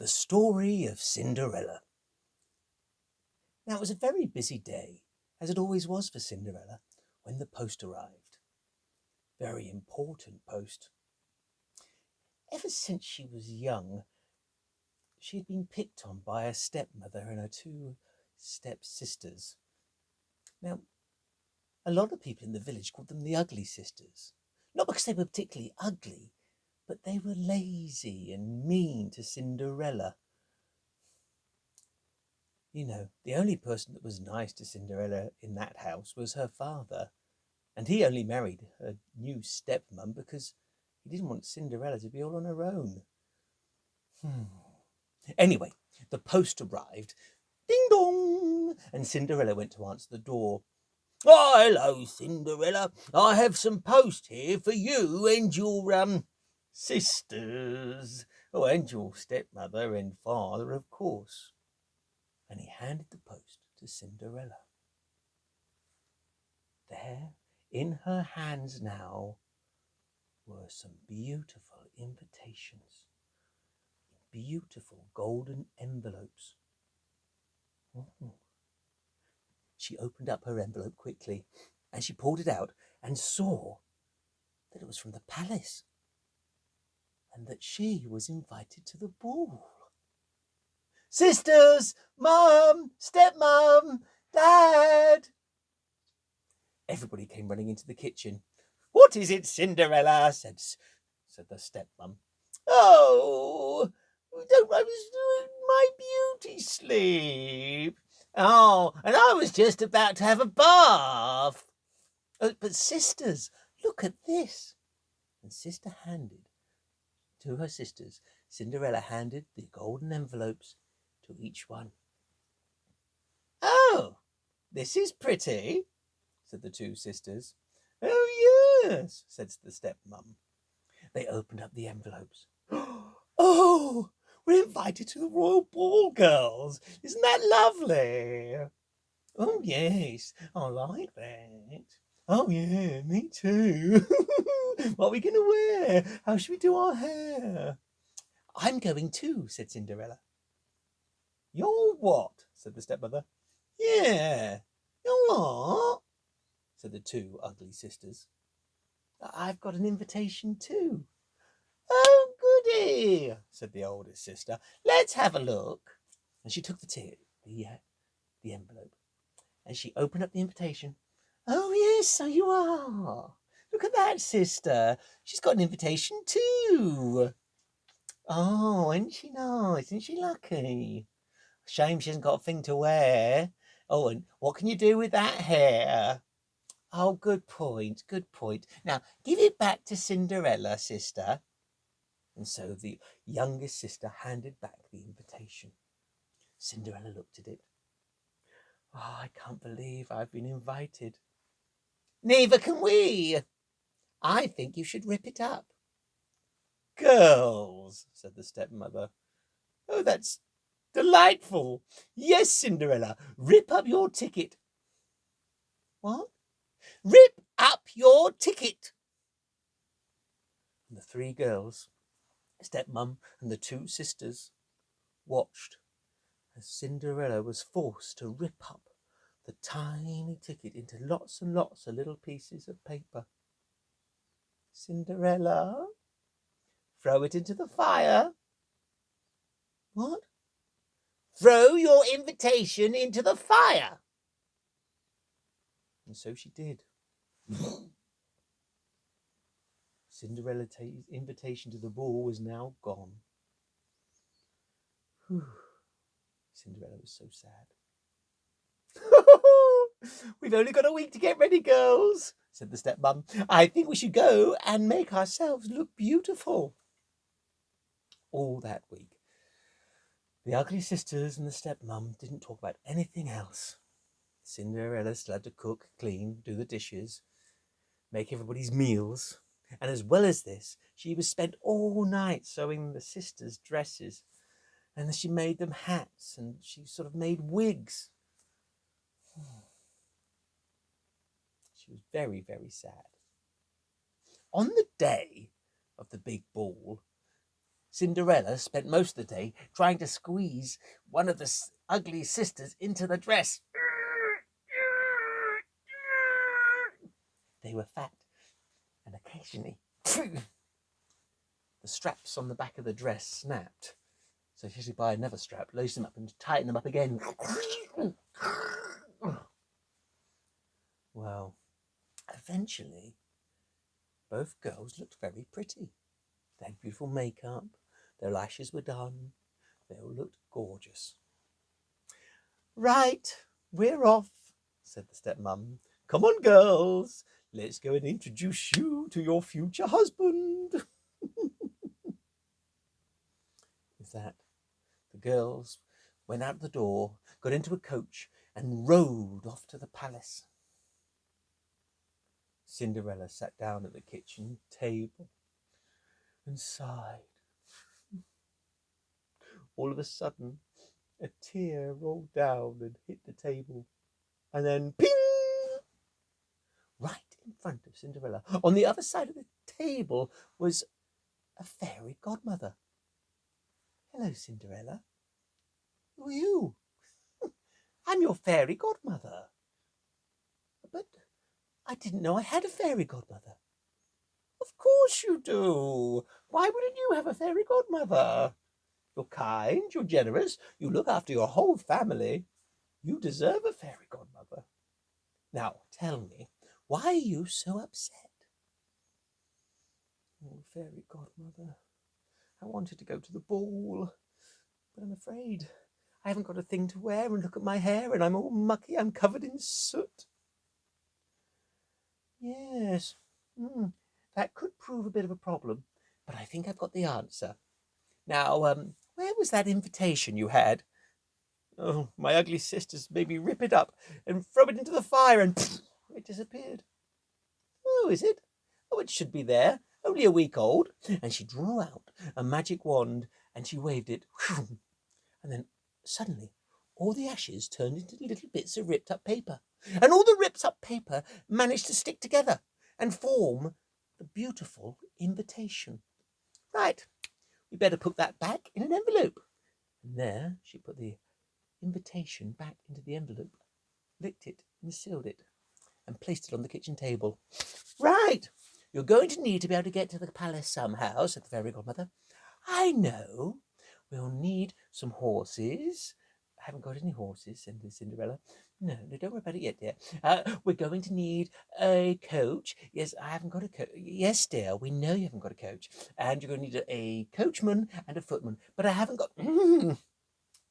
The Story of Cinderella. Now, it was a very busy day, as it always was for Cinderella, when the post arrived. Very important post. Ever since she was young, she had been picked on by her stepmother and her two stepsisters. Now, a lot of people in the village called them the ugly sisters. Not because they were particularly ugly, but they were lazy and mean to Cinderella. You know, the only person that was nice to Cinderella in that house was her father. And he only married her new stepmom because he didn't want Cinderella to be all on her own. Anyway, the post arrived. Ding dong! And Cinderella went to answer the door. Oh, hello, Cinderella. I have some post here for you and your, sisters. Oh, and your stepmother and father, of course. And he handed the post to Cinderella. There, in her hands now, were some beautiful invitations, beautiful golden envelopes. She opened up her envelope quickly, and she pulled it out and saw that it was from the palace, and that she was invited to the ball. Sisters, Mum, Stepmom, Dad! Everybody came running into the kitchen. What is it, Cinderella? said the stepmom. Oh, I was doing my beauty sleep. Oh, and I was just about to have a bath. But sisters, look at this. And Cinderella handed the golden envelopes to each one. Oh, this is pretty, said the two sisters. Oh, yes, said the stepmom. They opened up the envelopes. Oh, we're invited to the royal ball, girls. Isn't that lovely? Oh, yes, I like that. Oh, yeah, me too. What are we going to wear? How should we do our hair? I'm going too, said Cinderella. You're what? Said the stepmother. Yeah, you're what? Said the two ugly sisters. I've got an invitation too. Oh, goody, said the oldest sister. Let's have a look. And she took the envelope, and she opened up the invitation. Oh, yes, so you are. Look at that, sister. She's got an invitation too. Oh, isn't she nice? Isn't she lucky? Shame she hasn't got a thing to wear. Oh, and what can you do with that hair? Oh, good point, good point. Now, give it back to Cinderella, sister. And so the youngest sister handed back the invitation. Cinderella looked at it. Oh, I can't believe I've been invited. Neither can we. I think you should rip it up. Girls, said the stepmother. Oh, that's delightful. Yes, Cinderella, rip up your ticket. What? Rip up your ticket. And the three girls, stepmom and the two sisters, watched as Cinderella was forced to rip up the tiny ticket into lots and lots of little pieces of paper. Cinderella, throw it into the fire. What? Throw your invitation into the fire. And so she did. Cinderella's invitation to the ball was now gone. Cinderella was so sad. We've only got a week to get ready, girls, said the stepmom. I think we should go and make ourselves look beautiful. All that week, the ugly sisters and the stepmom didn't talk about anything else. Cinderella still had to cook, clean, do the dishes, make everybody's meals. And as well as this, she was spent all night sewing the sisters' dresses. And she made them hats, and she sort of made wigs. She was very, very sad. On the day of the big ball, Cinderella spent most of the day trying to squeeze one of the ugly sisters into the dress. They were fat, and occasionally the straps on the back of the dress snapped. So she had to buy another strap, loosen them up, and tighten them up again. Well, eventually, both girls looked very pretty. They had beautiful makeup, their lashes were done, they all looked gorgeous. Right, we're off, said the stepmom. Come on, girls, let's go and introduce you to your future husband. With that, the girls went out the door, got into a coach, and rode off to the palace. Cinderella sat down at the kitchen table and sighed. All of a sudden, a tear rolled down and hit the table, and then ping! Right in front of Cinderella, on the other side of the table, was a fairy godmother. Hello, Cinderella. Who are you? I'm your fairy godmother. But I didn't know I had a fairy godmother. Of course you do. Why wouldn't you have a fairy godmother? You're kind, you're generous, you look after your whole family. You deserve a fairy godmother. Now, tell me, why are you so upset? Oh, fairy godmother, I wanted to go to the ball, but I'm afraid I haven't got a thing to wear, and look at my hair, and I'm all mucky, I'm covered in soot. Yes, that could prove a bit of a problem, but I think I've got the answer. Now, where was that invitation you had? Oh, my ugly sisters made me rip it up and throw it into the fire, and it disappeared. Oh, is it? Oh, it should be there. Only a week old. And she drew out a magic wand and she waved it. And then suddenly all the ashes turned into little bits of ripped up paper. And all the ripped up paper managed to stick together and form the beautiful invitation. Right, we better put that back in an envelope. And there she put the invitation back into the envelope, licked it and sealed it, and placed it on the kitchen table. Right, you're going to need to be able to get to the palace somehow, said the fairy godmother. I know. We'll need some horses. I haven't got any horses, said Cinderella. No, don't worry about it yet, dear. We're going to need a coach. Yes, I haven't got a coach. Yes, dear, we know you haven't got a coach. And you're going to need a coachman and a footman. But I haven't got...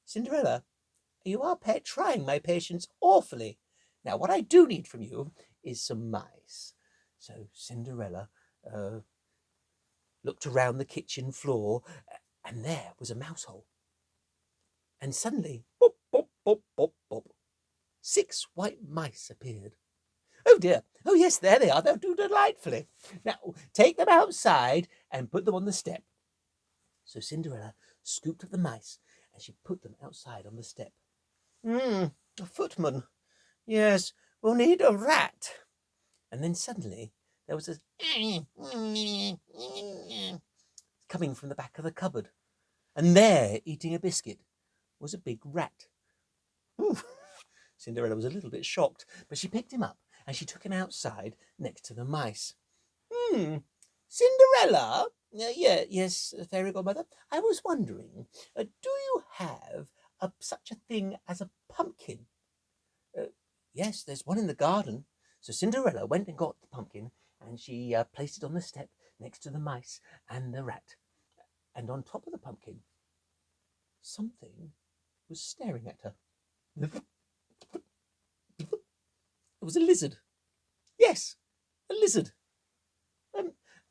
Cinderella, you are trying my patience awfully. Now, what I do need from you is some mice. So Cinderella looked around the kitchen floor, and there was a mouse hole. And suddenly, bop, bop, bop, bop, bop, 6 white mice appeared. Oh dear, oh yes, there they are, they'll do delightfully. Now, take them outside and put them on the step. So Cinderella scooped up the mice, and she put them outside on the step. A footman. Yes, we'll need a rat. And then suddenly there was a coming from the back of the cupboard. And there, eating a biscuit, was a big rat. Ooh. Cinderella was a little bit shocked, but she picked him up and she took him outside next to the mice. Cinderella? Yes, fairy godmother. I was wondering, do you have such a thing as a pumpkin? Yes, there's one in the garden. So Cinderella went and got the pumpkin, and she placed it on the step next to the mice and the rat. And on top of the pumpkin, something was staring at her. It was a lizard. Yes, a lizard.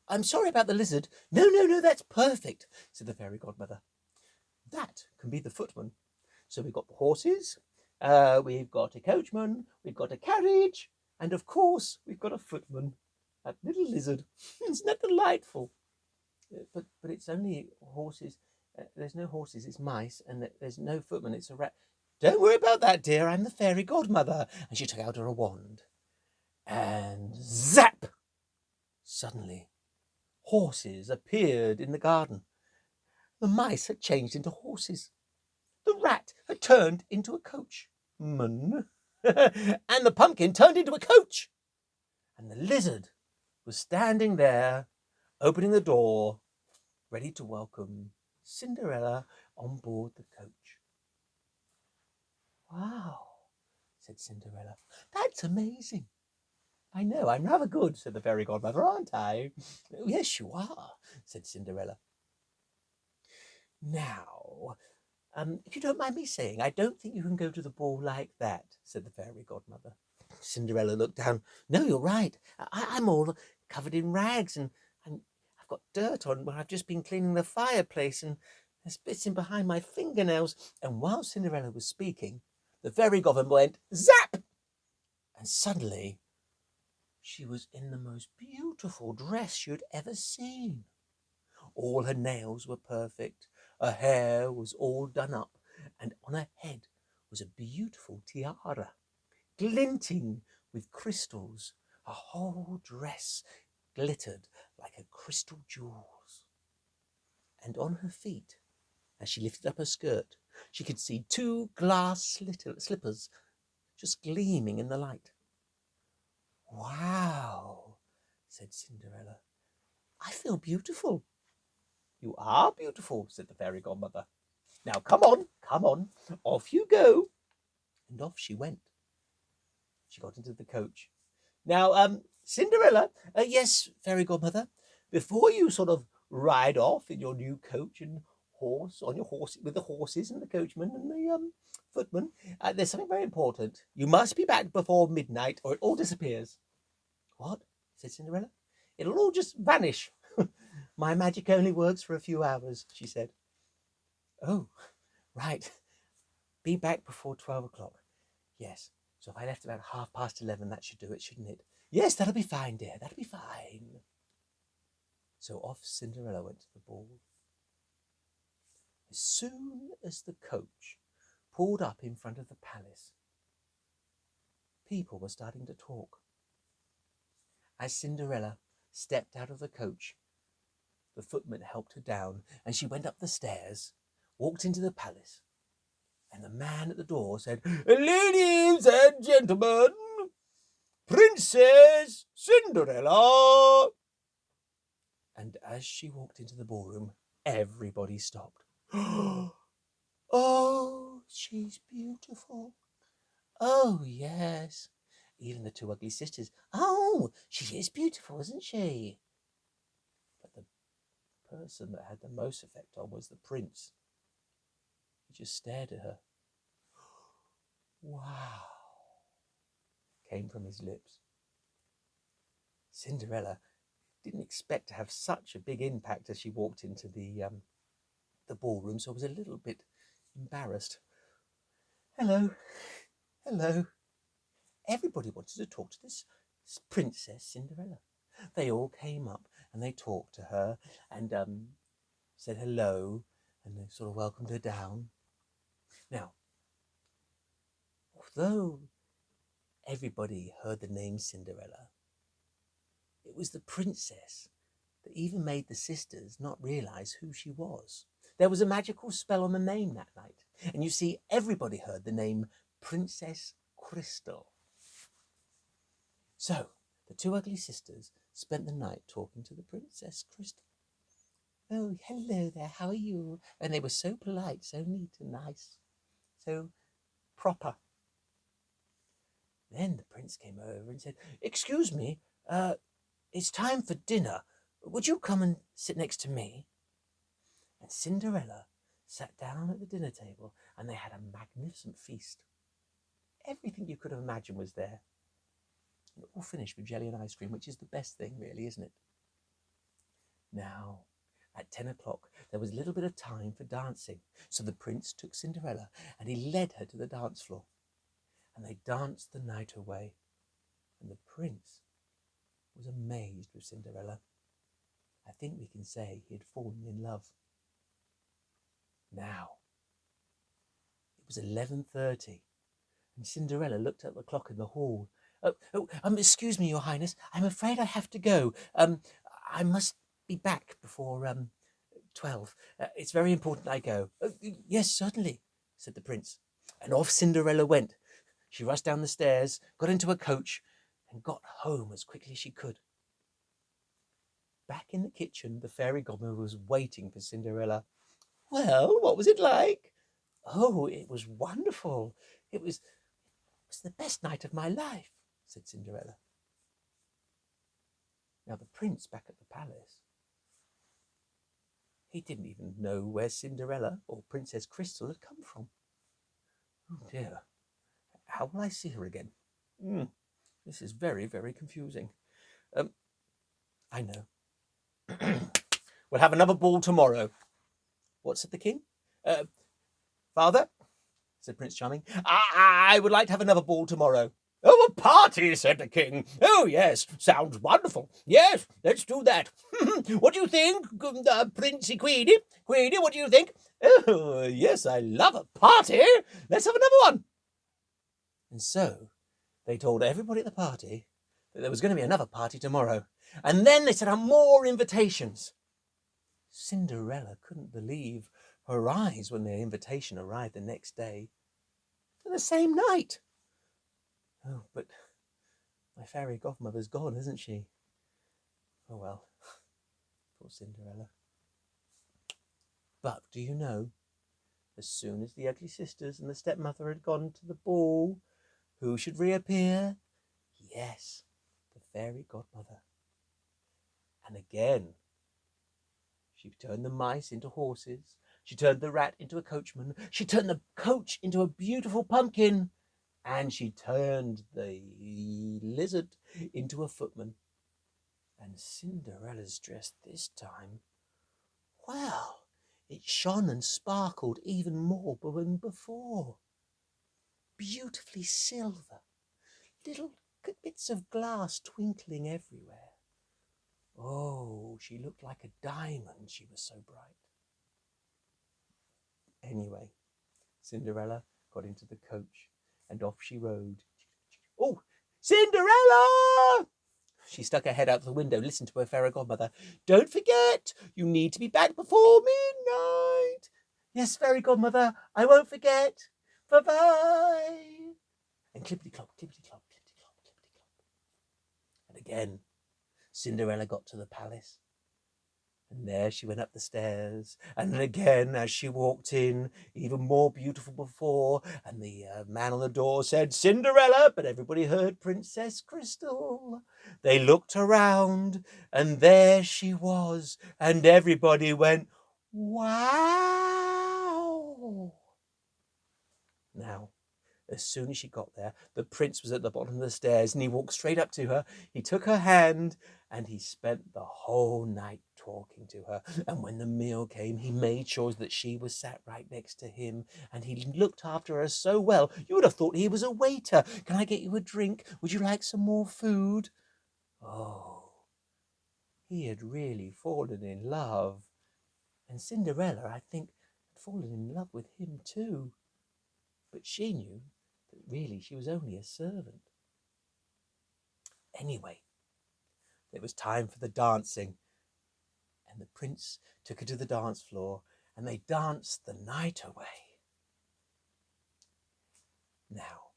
I'm sorry about the lizard. No, that's perfect, said the fairy godmother. That can be the footman. So we've got the horses, we've got a coachman, we've got a carriage, and of course we've got a footman. That little lizard. Isn't that delightful? But it's only horses. There's no horses, it's mice, and there's no footman, it's a rat. Don't worry about that, dear, I'm the fairy godmother. And she took out her wand. And zap! Suddenly, horses appeared in the garden. The mice had changed into horses. The rat had turned into a coachman. And the pumpkin turned into a coach. And the lizard was standing there, opening the door, ready to welcome Cinderella on board the coach. Wow, said Cinderella. That's amazing. I know, I'm rather good, said the fairy godmother, aren't I? Oh, yes, you are, said Cinderella. Now, if you don't mind me saying, I don't think you can go to the ball like that, said the fairy godmother. Cinderella looked down. No, you're right. I'm all covered in rags and I've got dirt on where I've just been cleaning the fireplace and there's bits in behind my fingernails. And while Cinderella was speaking, the fairy godmother went zap! And suddenly she was in the most beautiful dress you'd ever seen. All her nails were perfect, her hair was all done up, and on her head was a beautiful tiara, glinting with crystals. Her whole dress glittered like a crystal jewels. And on her feet, as she lifted up her skirt, she could see 2 glass slippers just gleaming in the light. Wow, said Cinderella. I feel beautiful. You are beautiful, said the fairy godmother. Now come on, off you go. And off she went. She got into the coach. Now, Cinderella, yes, fairy godmother, before you sort of ride off in your new coach and horse, on your horse, with the horses and the coachman and the footman, there's something very important. You must be back before midnight or it all disappears. What? Said Cinderella. It'll all just vanish. My magic only works for a few hours, she said. Oh, right. Be back before 12 o'clock. Yes. So if I left about 11:30, that should do it, shouldn't it? Yes, that'll be fine, dear. That'll be fine. So off Cinderella went to the ball. As soon as the coach pulled up in front of the palace, people were starting to talk. As Cinderella stepped out of the coach, the footman helped her down, and she went up the stairs, walked into the palace, and the man at the door said, Ladies and gentlemen, Princess Cinderella. And as she walked into the ballroom, everybody stopped. Oh, she's beautiful. Oh, yes. Even the 2 ugly sisters. Oh, she is beautiful, isn't she? But the person that had the most effect on was the prince. He just stared at her. Wow, came from his lips. Cinderella didn't expect to have such a big impact as she walked into the ballroom, so I was a little bit embarrassed. Hello. Everybody wanted to talk to this Princess Cinderella. They all came up and they talked to her and said hello and they sort of welcomed her down. Now, although everybody heard the name Cinderella, it was the princess that even made the sisters not realize who she was. There was a magical spell on the name that night. And you see, everybody heard the name Princess Crystal. So, the 2 ugly sisters spent the night talking to the Princess Crystal. Oh, hello there, how are you? And they were so polite, so neat and nice, so proper. Then the prince came over and said, Excuse me, it's time for dinner. Would you come and sit next to me? And Cinderella sat down at the dinner table and they had a magnificent feast. Everything you could have imagined was there. And it all finished with jelly and ice cream, which is the best thing, really, isn't it? Now, at 10 o'clock, there was a little bit of time for dancing. So the prince took Cinderella and he led her to the dance floor. And they danced the night away. And the prince was amazed with Cinderella. I think we can say he had fallen in love. Now, it was 11:30, and Cinderella looked at the clock in the hall. Excuse me, Your Highness. I'm afraid I have to go. I must be back before 12. It's very important I go. Yes, certainly, said the prince. And off Cinderella went. She rushed down the stairs, got into a coach, and got home as quickly as she could. Back in the kitchen, the fairy godmother was waiting for Cinderella. Well, what was it like? Oh, it was wonderful. It was the best night of my life, said Cinderella. Now the prince back at the palace, he didn't even know where Cinderella or Princess Crystal had come from. Oh dear, how will I see her again? This is very, very confusing. I know. We'll have another ball tomorrow. What, said the king? Father, said Prince Charming, I would like to have another ball tomorrow. Oh, a party, said the king. Oh, yes, sounds wonderful. Yes, let's do that. What do you think, Princey Queenie? Queenie, what do you think? Oh, yes, I love a party. Let's have another one. And so they told everybody at the party that there was going to be another party tomorrow. And then they sent out more invitations. Cinderella couldn't believe her eyes when their invitation arrived the next day. The same night. Oh, but my fairy godmother's gone, isn't she? Oh well, poor Cinderella. But do you know, as soon as the ugly sisters and the stepmother had gone to the ball, who should reappear? Yes, the fairy godmother. And again, she turned the mice into horses. She turned the rat into a coachman. She turned the coach into a beautiful pumpkin. And she turned the lizard into a footman. And Cinderella's dress this time, well, it shone and sparkled even more than before. Beautifully silver, little bits of glass twinkling everywhere. Oh, she looked like a diamond, she was so bright. Anyway, Cinderella got into the coach and off she rode. Oh, Cinderella! She stuck her head out the window, listened to her fairy godmother. Don't forget, you need to be back before midnight. Yes, fairy godmother, I won't forget. Bye-bye. And clippity-clop, clippity-clop, clippity-clop, clippity-clop. And again, Cinderella got to the palace. And there she went up the stairs, and again as she walked in, even more beautiful before, and the man on the door said, Cinderella, but everybody heard Princess Crystal. They looked around, and there she was, and everybody went, wow! Now, as soon as she got there, the prince was at the bottom of the stairs, and he walked straight up to her. He took her hand, and he spent the whole night talking to her. And when the meal came, he made sure that she was sat right next to him, and he looked after her so well, you would have thought he was a waiter. Can I get you a drink? Would you like some more food? Oh, he had really fallen in love. And Cinderella, I think, had fallen in love with him too. But she knew that really she was only a servant. Anyway, it was time for the dancing, and the prince took her to the dance floor, and they danced the night away. Now,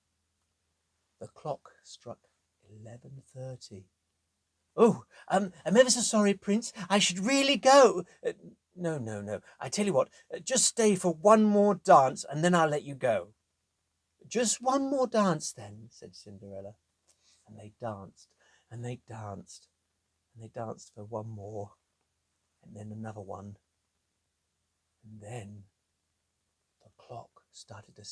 the clock struck 11:30. Oh, I'm ever so sorry, Prince. I should really go. No. I tell you what, just stay for one more dance, and then I'll let you go. Just one more dance then, said Cinderella. And they danced, and they danced, and they danced for one more, and then another one. And then the clock started to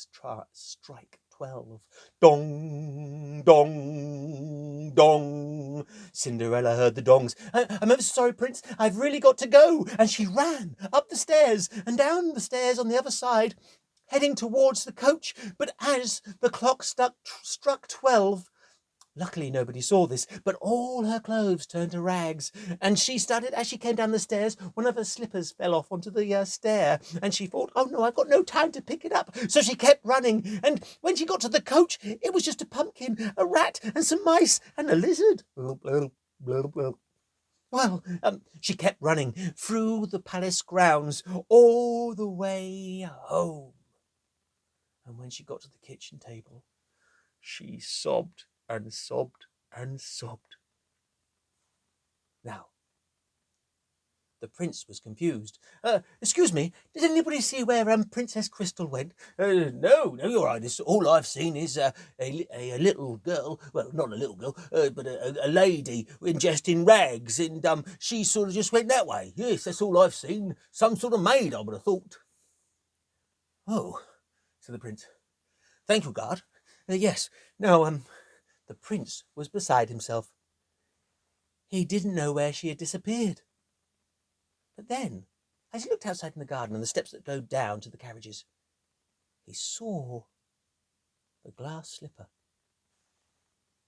strike 12. Dong, dong, dong. Cinderella heard the dongs. I'm ever so sorry, Prince. I've really got to go. And she ran up the stairs and down the stairs on the other side, heading towards the coach. But as the clock struck 12, luckily nobody saw this, but all her clothes turned to rags. And she started, as she came down the stairs, one of her slippers fell off onto the stair. And she thought, oh no, I've got no time to pick it up. So she kept running. And when she got to the coach, it was just a pumpkin, a rat, and some mice, and a lizard. Well, she kept running through the palace grounds all the way home. And when she got to the kitchen table, she sobbed and sobbed and sobbed. Now, the prince was confused. Excuse me, did anybody see where Princess Crystal went? No, Your Highness. All I've seen is a little girl. Well, not a little girl, but a lady ingesting rags, and she sort of just went that way. Yes, that's all I've seen. Some sort of maid, I would have thought. Oh, said the prince. Thank you, guard. Yes. Now, the prince was beside himself. He didn't know where she had disappeared. But then, as he looked outside in the garden and the steps that go down to the carriages, he saw the glass slipper.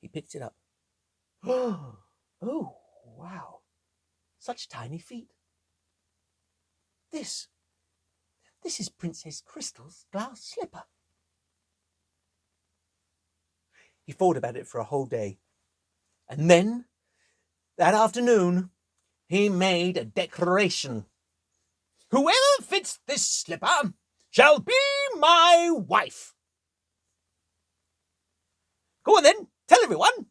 He picked it up. Oh, wow. Such tiny feet. This is Princess Crystal's glass slipper. He thought about it for a whole day. And then, that afternoon, he made a declaration. Whoever fits this slipper shall be my wife. Go on then, tell everyone.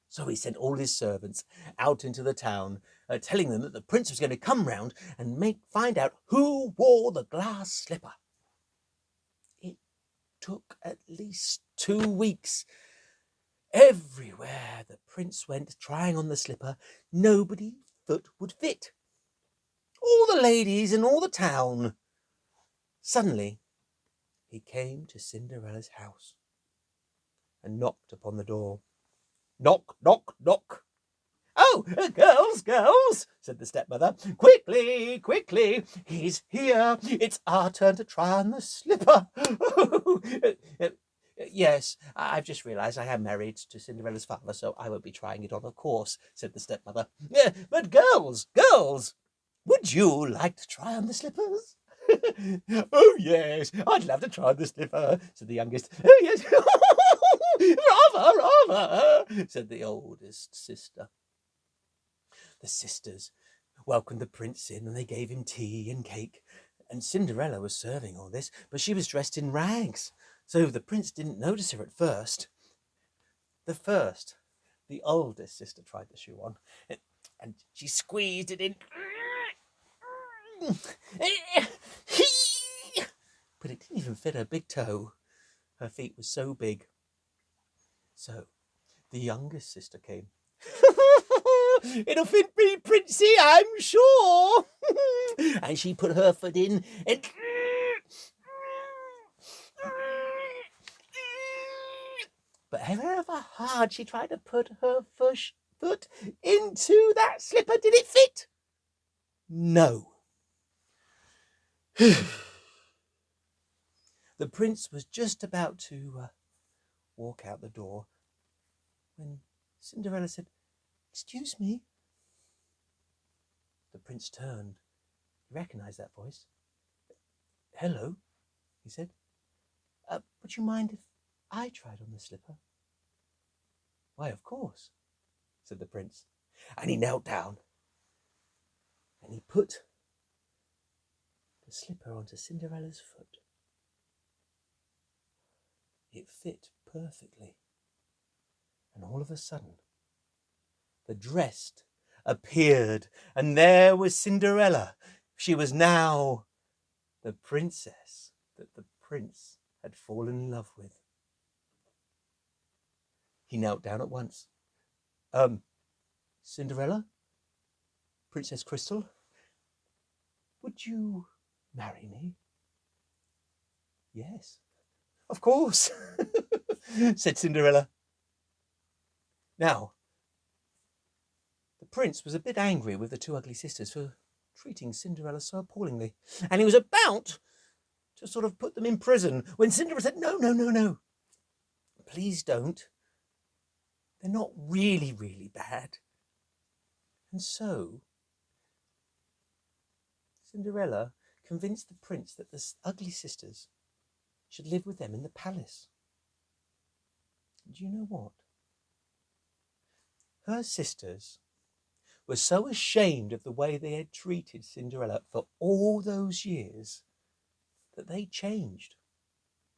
So he sent all his servants out into the town, telling them that the prince was going to come round and find out who wore the glass slipper. It took at least 2 weeks. Everywhere the prince went trying on the slipper, nobody's foot would fit. All the ladies in all the town. Suddenly, he came to Cinderella's house and knocked upon the door. Knock, knock, knock. Oh, girls, said the stepmother. Quickly, he's here. It's our turn to try on the slipper. Yes, I've just realised I am married to Cinderella's father, so I won't be trying it on, of course, said the stepmother. But girls, would you like to try on the slippers? Oh, yes, I'd love to try on the slipper, said the youngest. Oh, yes, rather, said the oldest sister. The sisters welcomed the prince in, and they gave him tea and cake. And Cinderella was serving all this, but she was dressed in rags, so the prince didn't notice her at first. The oldest sister tried the shoe on, and she squeezed it in. But it didn't even fit her big toe. Her feet were so big. So the youngest sister came. It'll fit me, Princey, I'm sure. And she put her foot in and... But however hard she tried to put her foot into that slipper, did it fit? No. The prince was just about to walk out the door when Cinderella said, "Excuse me." The prince turned. He recognised that voice. "Hello," he said. "Would you mind if I tried on the slipper?" "Why, of course," said the prince. And he knelt down and he put the slipper onto Cinderella's foot. It fit perfectly. And all of a sudden, the dress appeared, and there was Cinderella. She was now the princess that the prince had fallen in love with. He knelt down at once. Cinderella? Princess Crystal? Would you marry me?" "Yes, of course," said Cinderella. Now, the prince was a bit angry with the two ugly sisters for treating Cinderella so appallingly, and he was about to sort of put them in prison when Cinderella said, No. Please don't. They're not really, really bad." And so, Cinderella convinced the prince that the ugly sisters should live with them in the palace. Do you know what? Her sisters were so ashamed of the way they had treated Cinderella for all those years that they changed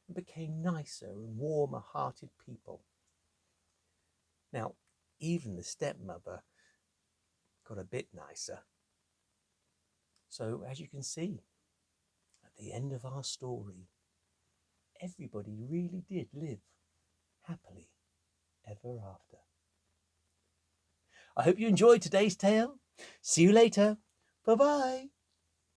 and became nicer and warmer-hearted people. Now, even the stepmother got a bit nicer. So, as you can see, at the end of our story, everybody really did live happily ever after. I hope you enjoyed today's tale. See you later. Bye-bye.